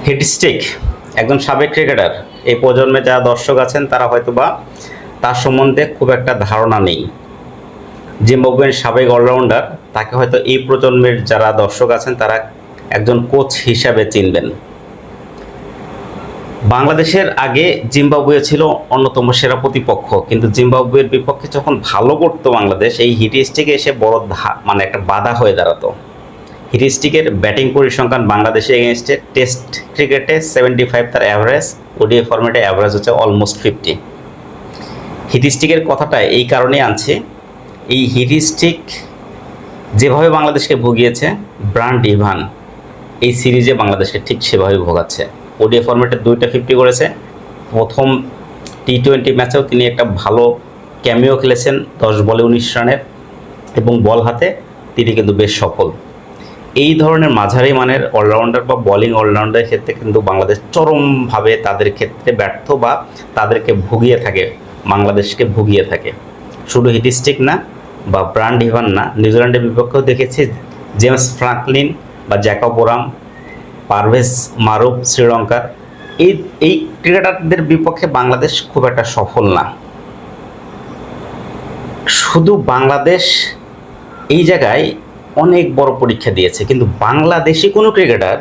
হিটস্টিক একজন সাবেক ক্রিকেটার। এই প্রজন্মে যারা দর্শক আছেন তারা হয়তোবা তার সম্বন্ধে খুব একটা ধারণা নেই। জিম্বাবুয়ের সাবেক অলরাউন্ডার, তাকে হয়তো এই প্রজন্মের যারা দর্শক আছেন তারা একজন কোচ হিসাবে চিনবেন। বাংলাদেশের আগে জিম্বাবুয়ে ছিল অন্যতম সেরা প্রতিপক্ষ, কিন্তু জিম্বাবুয়ের বিপক্ষে যখন ভালো করতো বাংলাদেশ, এই হিটস্টিকে এসে বড় মানে একটা বাধা হয়ে দাঁড়াতো। হিটস্টিকের ব্যাটিং পরিসংখ্যান বাংলাদেশের এগেনস্টে টেস্ট ক্রিকেটে 75 তার অ্যাভারেজ, ওডিআই ফরম্যাটে অ্যাভারেজ হচ্ছে অলমোস্ট 50। হিটস্টিকের কথাটা এই কারণেই আনছে, এই হিটস্টিক যেভাবে বাংলাদেশকে ভুগিয়েছে, ব্রান্ড ইভান এই সিরিজে বাংলাদেশকে ঠিক সেভাবে ভোগাচ্ছে। ওডিআই ফরম্যাটে 2টা 50 করেছে। প্রথম টি-20 ম্যাচেও তিনি একটা ভালো ক্যামিও খেলেছেন 10 বলে 19 রানের, এবং বল হাতে তিনি কিন্তু বেশ সফল। এই ধরনের মাঝারি মানের অলরাউন্ডার বা বোলিং অলরাউন্ডারের ক্ষেত্রে কিন্তু বাংলাদেশ চরমভাবে তাদের ক্ষেত্রে ব্যর্থ বা তাদেরকে ভুগিয়ে থাকে, বাংলাদেশকে ভুগিয়ে থাকে। শুধু হিটস্টিক না বা ব্রান্ড ইভান না, নিউজিল্যান্ডের বিপক্ষেও দেখেছি জেমস ফ্রাঙ্কলিন বা জ্যাকব ওরাম, পারভেজ মারুফ শ্রীলঙ্কার, এই এই ক্রিকেটারদের বিপক্ষে বাংলাদেশ খুব একটা সফল না। শুধু বাংলাদেশ এই জায়গায় অনেক বড় পরীক্ষা দিয়েছে, কিন্তু বাংলাদেশি কোনো ক্রিকেটার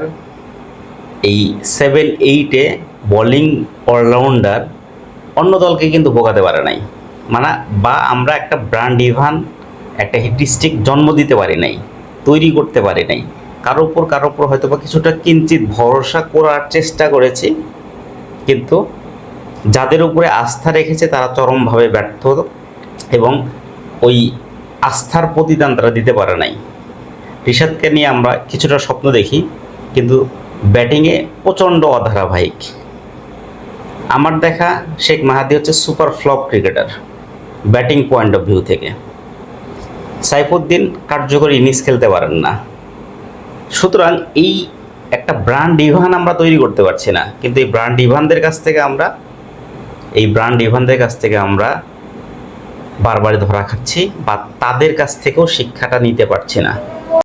এই 7-8-এ বোলিং অলরাউন্ডার অন্য দলকে কিন্তু ভোগাতে পারে নাই। মানে বা আমরা একটা ব্র্যান্ড ইভান, একটা হিটস্টিক জন্ম দিতে পারি নাই, তৈরি করতে পারি নাই। কারো উপর হয়তো বা কিছুটা কিঞ্চিত ভরসা করার চেষ্টা করেছি, কিন্তু যাদের উপরে আস্থা রেখেছে তারা চরমভাবে ব্যর্থ, এবং ওই আস্থার প্রতিদান তারা দিতে পারে নাই। রিশাদকে নিয়ে আমরা কিছুটা স্বপ্ন দেখি, কিন্তু ব্যাটিংয়ে প্রচণ্ড অধারাবাহিক। আমার দেখা শেখ মাহাদি হচ্ছে super flop cricketer batting point of view থেকে। সাইফুদ্দিন কার্যকরী ইনিংস খেলতে পারেন না। সুতরাং এই একটা ব্র্যান্ড ইভান আমরা তৈরি করতে পারছি না, কিন্তু এই ব্র্যান্ড ইভানদের কাছ থেকে আমরা বারবার ধরা খাচ্ছি, বা তাদের কাছ থেকেও শিক্ষাটা নিতে পারছি না।